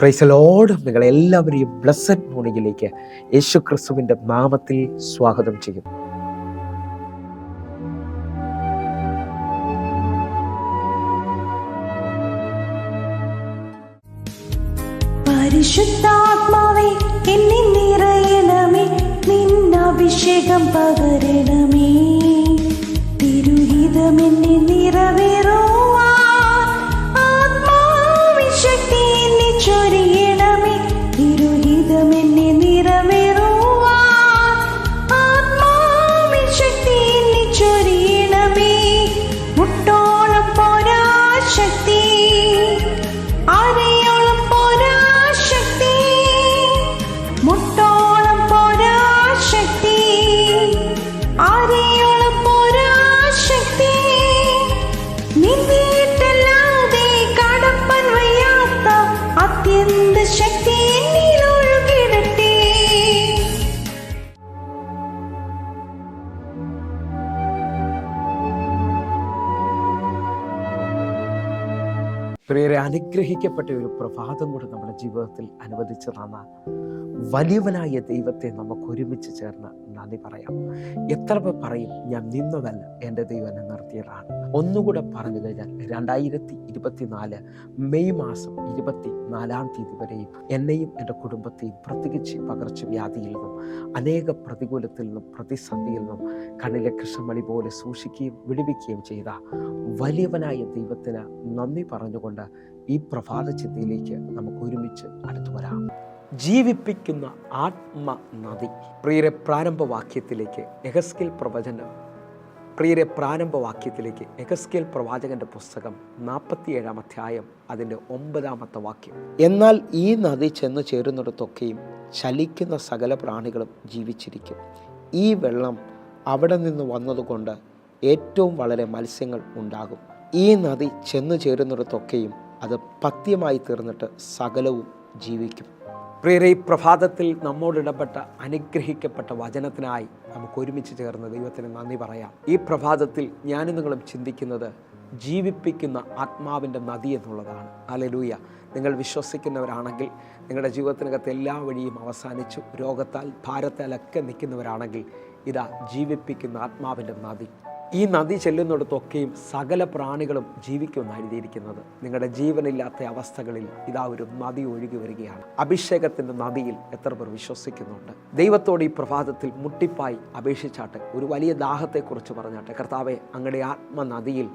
Praise the Lord. നിങ്ങളെല്ലാവരെയും blessed മോർണിംഗിലേക്ക് യേശു ക്രിസ്തുവിൻ്റെ നാമത്തിൽ സ്വാഗതം ചെയ്യും. പരിശുദ്ധാത്മാവേ എന്നിൽ നിറയണമേ, നിന്നഭിഷേകം പകരണമേ, തിരുഹിതം എന്നെ നിറവേറുവാൻ ആത്മാവിൻ ശക്തി എന്നിൽ ചൊരിയണമേ, തിരുഹിതം എന്നെ നിറവേറുവാൻ ആത്മാവിൻ ശക്തി എന്നിൽ ചൊരിയണമേ. മുട്ടോളം പോരാ ശക്തി, അരയോളം പോരാ ശക്തി, മുട്ടോളം പോരാ ശക്തി, അരയോളം പോരാ ശക്തി, നിന്നിട്ടല്ലാതെ കടപ്പൻ വയ്യാത്ത അത്യന്ത ശക്തി എന്നിൽ ഒഴുകിടട്ടെ. പ്രിയരെ, അനുഗ്രഹിക്കപ്പെട്ട ഒരു പ്രഭാതം കൂടെ നമ്മുടെ ജീവിതത്തിൽ അനുവദിച്ചു തന്ന വലിയവനായ ദൈവത്തെ നമുക്ക് ഒരുമിച്ച് ചേർന്ന് നന്ദി പറയാം. എത്ര പേർ പറയും, ഞാൻ നിന്നതല്ല, എൻ്റെ ദൈവം എന്നെ നിർത്തിയതാണ്. ഒന്നുകൂടെ പറഞ്ഞു കഴിഞ്ഞാൽ 2024 മെയ് മാസം 24 വരെയും എന്നെയും എൻ്റെ കുടുംബത്തെയും പ്രത്യേകിച്ച് പകർച്ചവ്യാധിയിൽ നിന്നും അനേക പ്രതികൂലത്തിൽ നിന്നും പ്രതിസന്ധിയിൽ നിന്നും കണ്ണിലെ കൃഷ്ണമണി പോലെ സൂക്ഷിക്കുകയും വിടുവിക്കുകയും ചെയ്ത വലിയവനായ ദൈവത്തിന് നന്ദി പറഞ്ഞുകൊണ്ട് ഈ പ്രഭാത ചിന്തയിലേക്ക് നമുക്ക് ഒരുമിച്ച് അടുത്തു വരാം. ജീവിപ്പിക്കുന്ന ആത്മനദി. പ്രിയരെ, പ്രാരംഭവാക്യത്തിലേക്ക് യെഹെസ്കേൽ പ്രവാചകന്റെ പുസ്തകം 47 അധ്യായം അതിൻ്റെ 9 വാക്യം. എന്നാൽ ഈ നദി ചെന്നു ചേരുന്നിടത്തൊക്കെയും ചലിക്കുന്ന സകല പ്രാണികളും ജീവിച്ചിരിക്കും. ഈ വെള്ളം അവിടെ നിന്ന് വന്നതുകൊണ്ട് ഏറ്റവും വളരെ മത്സ്യങ്ങൾ ഉണ്ടാകും. ഈ നദി ചെന്നു ചേരുന്നിടത്തൊക്കെയും അത് പഥ്യമായി തീർന്നിട്ട് സകലവും ജീവിക്കും. പ്രിയരെ, ഈ പ്രഭാതത്തിൽ നമ്മോടിടപെട്ട അനുഗ്രഹിക്കപ്പെട്ട വചനത്തിനായി നമുക്ക് ഒരുമിച്ച് ചേർന്ന് ദൈവത്തിന് നന്ദി പറയാം. ഈ പ്രഭാതത്തിൽ ഞാനും നിങ്ങളും ചിന്തിക്കുന്നത് ജീവിപ്പിക്കുന്ന ആത്മാവിൻ്റെ നദി എന്നുള്ളതാണ്. ഹല്ലേലൂയ. നിങ്ങൾ വിശ്വസിക്കുന്നവരാണെങ്കിൽ, നിങ്ങളുടെ ജീവിതത്തിനകത്ത് എല്ലാ വഴിയും അവസാനിച്ചു, രോഗത്താൽ ഭാരത്താലൊക്കെ നിൽക്കുന്നവരാണെങ്കിൽ, ഇതാ ജീവിപ്പിക്കുന്ന ആത്മാവിൻ്റെ നദി. ഈ നദി ചെല്ലുന്നിടത്തൊക്കെയും സകല പ്രാണികളും ജീവിക്കുമെന്ന് എഴുതിയിരിക്കുന്നത്. നിങ്ങളുടെ ജീവനില്ലാത്ത അവസ്ഥകളിൽ ഇതാ ഒരു നദി ഒഴുകി വരികയാണ്. അഭിഷേകത്തിൻ്റെ നദിയിൽ എത്ര പേർ വിശ്വസിക്കുന്നുണ്ട്? ദൈവത്തോട് ഈ പ്രഭാതത്തിൽ മുട്ടിപ്പായി അപേക്ഷിച്ചാട്ടെ, ഒരു വലിയ ദാഹത്തെക്കുറിച്ച് പറഞ്ഞാട്ടെ, കർത്താവേ, അങ്ങയുടെ ആത്മനദിയിൽ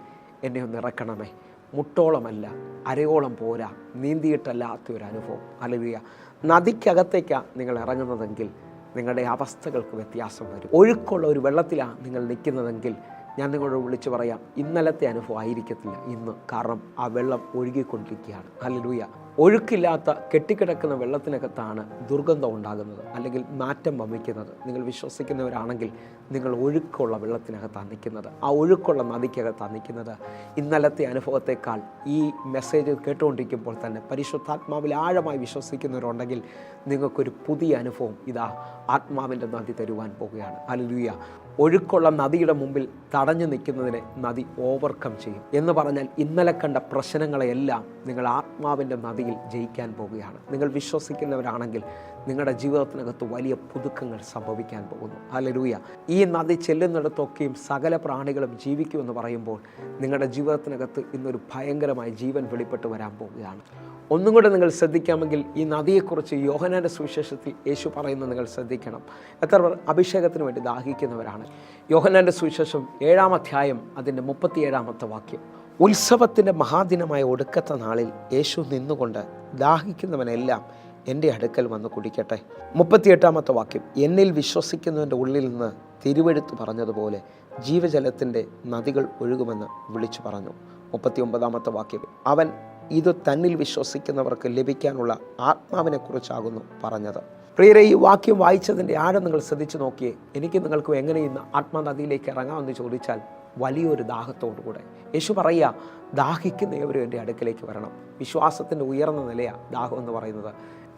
എന്നെ ഒന്ന് ഇറക്കണമേ. മുട്ടോളമല്ല, അരയോളം പോരാ, നീന്തിയിട്ടല്ലാത്ത ഒരു അനുഭവം. ഹല്ലേലൂയ. നദിക്കകത്തേക്കാണ് നിങ്ങൾ ഇറങ്ങുന്നതെങ്കിൽ നിങ്ങളുടെ അവസ്ഥകൾക്ക് വ്യത്യാസം വരും. ഒഴുക്കുള്ള ഒരു വെള്ളത്തിലാണ് നിങ്ങൾ നിൽക്കുന്നതെങ്കിൽ ഞാൻ നിങ്ങളോട് വിളിച്ചു പറയാം, ഇന്നലത്തെ അനുഭവം ആയിരിക്കത്തില്ല ഇന്ന്. കാരണം ആ വെള്ളം ഒഴുകിക്കൊണ്ടിരിക്കുകയാണ്. ഹല്ലേലൂയ. ഒഴുക്കില്ലാത്ത കെട്ടിക്കിടക്കുന്ന വെള്ളത്തിനകത്താണ് ദുർഗന്ധം ഉണ്ടാകുന്നത്, അല്ലെങ്കിൽ നാറ്റം വമിക്കുന്നത്. നിങ്ങൾ വിശ്വസിക്കുന്നവരാണെങ്കിൽ നിങ്ങൾ ഒഴുക്കുള്ള വെള്ളത്തിനകത്താണ് നിൽക്കുന്നത്, ആ ഒഴുക്കുള്ള നദിക്കകത്താണ് നിൽക്കുന്നത്. ഇന്നലത്തെ അനുഭവത്തെക്കാൾ ഈ മെസ്സേജ് കേട്ടുകൊണ്ടിരിക്കുമ്പോൾ തന്നെ പരിശുദ്ധാത്മാവിൽ ആഴമായി വിശ്വസിക്കുന്നവരുണ്ടെങ്കിൽ നിങ്ങൾക്കൊരു പുതിയ അനുഭവം ഇതാ ആത്മാവിൻ്റെ നദി തരുവാൻ പോവുകയാണ്. ഹല്ലേലൂയ. ഒഴുക്കുള്ള നദിയുടെ മുമ്പിൽ തടഞ്ഞു നിൽക്കുന്നതിനെ നദി ഓവർകം ചെയ്യും എന്ന് പറഞ്ഞാൽ, ഇന്നലെ കണ്ട പ്രശ്നങ്ങളെയെല്ലാം നിങ്ങൾ ആത്മാവിൻ്റെ നദിയിൽ ജയിക്കാൻ പോവുകയാണ്. നിങ്ങൾ വിശ്വസിക്കുന്നവരാണെങ്കിൽ നിങ്ങളുടെ ജീവിതത്തിനകത്ത് വലിയ പുതുക്കങ്ങൾ സംഭവിക്കാൻ പോകുന്നു. ഹല്ലേലൂയ. ഈ നദി ചെല്ലുന്നിടത്തൊക്കെയും സകല പ്രാണികളും ജീവിക്കുമെന്ന് പറയുമ്പോൾ നിങ്ങളുടെ ജീവിതത്തിനകത്ത് ഇന്നൊരു ഭയങ്കരമായ ജീവൻ വെളിപ്പെട്ട് വരാൻ പോവുകയാണ്. ഒന്നും കൂടെ നിങ്ങൾ ശ്രദ്ധിക്കാമെങ്കിൽ, ഈ നദിയെക്കുറിച്ച് യോഹന്നാന്റെ സുവിശേഷത്തിൽ യേശു പറയുന്നത് നിങ്ങൾ ശ്രദ്ധിക്കണം. എത്ര പേർ അഭിഷേകത്തിന് വേണ്ടി ദാഹിക്കുന്നവരാണ്? യോഹന്നാന്റെ സുവിശേഷം 7 അധ്യായം അതിൻ്റെ 37 വാക്യം. ഉത്സവത്തിൻ്റെ മഹാദിനമായ ഒടുക്കത്തെ നാളിൽ യേശു നിന്നുകൊണ്ട് ദാഹിക്കുന്നവനെല്ലാം എൻ്റെ അടുക്കൽ വന്ന് കുടിക്കട്ടെ. 38 വാക്യം. എന്നിൽ വിശ്വസിക്കുന്നവൻ്റെ ഉള്ളിൽ നിന്ന് തിരുവെഴുത്ത് പറഞ്ഞതുപോലെ ജീവജലത്തിൻ്റെ നദികൾ ഒഴുകുമെന്ന് വിളിച്ചു പറഞ്ഞു. 39 വാക്യം. അവൻ ഇത് തന്നിൽ വിശ്വസിക്കുന്നവർക്ക് ലഭിക്കാനുള്ള ആത്മാവിനെ കുറിച്ചാകുന്നു പറഞ്ഞത്. പ്രിയരെ, ഈ വാക്യം വായിച്ചതിൻ്റെ ആഴം നിങ്ങൾ ശ്രദ്ധിച്ചു നോക്കിയേ. എനിക്ക് നിങ്ങൾക്കും എങ്ങനെ ഇന്ന് ആത്മനദിയിലേക്ക് ഇറങ്ങാമെന്ന് ചോദിച്ചാൽ വലിയൊരു ദാഹത്തോടുകൂടെ യേശു പറയുക, ദാഹിക്കുന്നവരും എൻ്റെ അടുക്കലേക്ക് വരണം. വിശ്വാസത്തിൻ്റെ ഉയർന്ന നിലയാണ് ദാഹം എന്ന് പറയുന്നത്.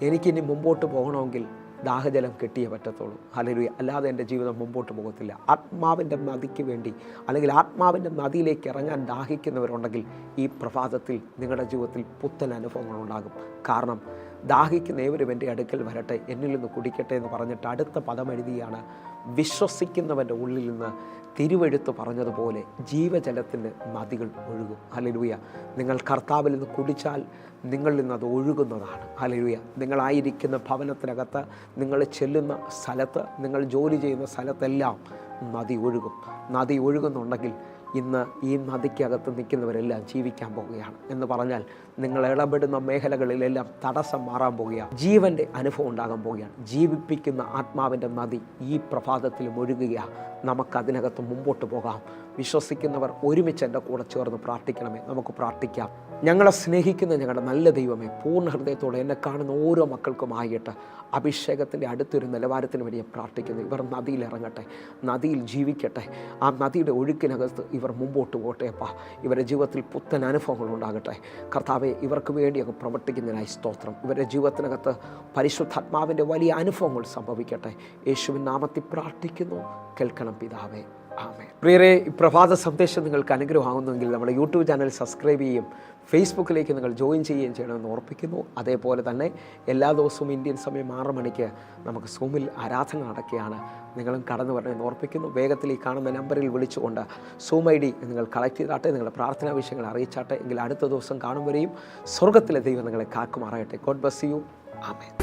എനിക്കിനി മുമ്പോട്ട് പോകണമെങ്കിൽ ദാഹജലം കിട്ടിയേ പറ്റത്തുള്ളൂ. ഹല്ലേലൂയ. അല്ലാതെ എൻ്റെ ജീവിതം മുമ്പോട്ട് പോകത്തില്ല. ആത്മാവിൻ്റെ നദിക്ക് വേണ്ടി, അല്ലെങ്കിൽ ആത്മാവിൻ്റെ നദിയിലേക്ക് ഇറങ്ങാൻ ദാഹിക്കുന്നവരുണ്ടെങ്കിൽ ഈ പ്രഭാതത്തിൽ നിങ്ങളുടെ ജീവിതത്തിൽ പുത്തൻ അനുഭവങ്ങൾ ഉണ്ടാകും. കാരണം ദാഹിക്കുന്ന ഏവരും എൻ്റെ അടുക്കൽ വരട്ടെ, എന്നിൽ നിന്ന് കുടിക്കട്ടെ എന്ന് പറഞ്ഞിട്ട് അടുത്ത പദം എഴുതിയാണ്, വിശ്വസിക്കുന്നവൻ്റെ ഉള്ളിൽ നിന്ന് തിരുവെഴുത്ത് പറഞ്ഞതുപോലെ ജീവജലത്തിൻ്റെ നദികൾ ഒഴുകും. ഹല്ലേലൂയ. നിങ്ങൾ കർത്താവിൽ നിന്ന് കുടിച്ചാൽ നിങ്ങളിൽ നിന്ന് അത് ഒഴുകുന്നതാണ്. ഹല്ലേലൂയ. നിങ്ങളായിരിക്കുന്ന ഭവനത്തിനകത്ത്, നിങ്ങൾ ചെല്ലുന്ന സ്ഥലത്ത്, നിങ്ങൾ ജോലി ചെയ്യുന്ന സ്ഥലത്തെല്ലാം നദി ഒഴുകും. നദി ഒഴുകുന്നുണ്ടെങ്കിൽ ഇന്ന് ഈ നദിക്കകത്ത് നിൽക്കുന്നവരെല്ലാം ജീവിക്കാൻ പോവുകയാണ് എന്ന് പറഞ്ഞാൽ, നിങ്ങൾ ഇടപെടുന്ന മേഖലകളിലെല്ലാം തടസ്സം മാറാൻ പോവുകയാണ്. ജീവൻ്റെ അനുഭവം ഉണ്ടാകാൻ പോവുകയാണ്. ജീവിപ്പിക്കുന്ന ആത്മാവിൻ്റെ നദി ഈ പ്രഭാതത്തിലും ഒഴുകുകയാണ്. നമുക്കതിനകത്ത് മുമ്പോട്ട് പോകാം. വിശ്വസിക്കുന്നവർ ഒരുമിച്ച് എൻ്റെ കൂടെ ചേർന്ന് പ്രാർത്ഥിക്കണമേ. നമുക്ക് പ്രാർത്ഥിക്കാം. ഞങ്ങളെ സ്നേഹിക്കുന്ന ഞങ്ങളുടെ നല്ല ദൈവമേ, പൂർണ്ണ ഹൃദയത്തോടെ എന്നെ കാണുന്ന ഓരോ മക്കൾക്കുമായിട്ട് അഭിഷേകത്തിൻ്റെ അടുത്തൊരു നിലവാരത്തിന് വേണ്ടി ഞാൻ പ്രാർത്ഥിക്കുന്നു. ഇവർ നദിയിൽ ഇറങ്ങട്ടെ, നദിയിൽ ജീവിക്കട്ടെ. ആ നദിയുടെ ഒഴുക്കിനകത്ത് ഇവർ മുമ്പോട്ട് പോകട്ടെ. അപ്പാ, ഇവരുടെ ജീവിതത്തിൽ പുത്തൻ അനുഭവങ്ങൾ ഉണ്ടാകട്ടെ. കർത്താവെ, ഇവർക്ക് വേണ്ടി അങ്ങ് പ്രവർത്തിക്കുന്നതിനായി സ്തോത്രം. ഇവരുടെ ജീവിതത്തിനകത്ത് പരിശുദ്ധാത്മാവിൻ്റെ വലിയ അനുഭവങ്ങൾ സംഭവിക്കട്ടെ. യേശുവിൻ നാമത്തിൽ പ്രാർത്ഥിക്കുന്നു. കേൾക്കണം പിതാവേ. ആമേൻ. പ്രിയരെ, ഈ പ്രഭാത സന്ദേശം നിങ്ങൾക്ക് അനുഗ്രഹമാകുന്നുവെങ്കിൽ നമ്മുടെ യൂട്യൂബ് ചാനൽ സബ്സ്ക്രൈബ് ചെയ്യും, ഫേസ്ബുക്കിലേക്ക് നിങ്ങൾ ജോയിൻ ചെയ്യുകയും ചെയ്യണമെന്ന് ഓർപ്പിക്കുന്നു. അതേപോലെ തന്നെ എല്ലാ ദിവസവും ഇന്ത്യൻ സമയം 6 മണിക്ക് നമുക്ക് സൂമിൽ ആരാധന നടക്കുകയാണ്. നിങ്ങളും കടന്നു വരണമെന്ന് ഓർപ്പിക്കുന്നു. വേഗത്തിൽ ഈ കാണുന്ന നമ്പറിൽ വിളിച്ചുകൊണ്ട് സൂം ID നിങ്ങൾ കളക്ട് ചെയ്താട്ടെ, നിങ്ങളുടെ പ്രാർത്ഥനാ വിഷയങ്ങൾ അറിയിച്ചാട്ടെ. എങ്കിൽ അടുത്ത ദിവസം കാണുമ്പോഴേയും സ്വർഗത്തിലെ ദൈവം നിങ്ങളെ കാക്കുമാറാകട്ടെ. God bless you. ആമേൻ.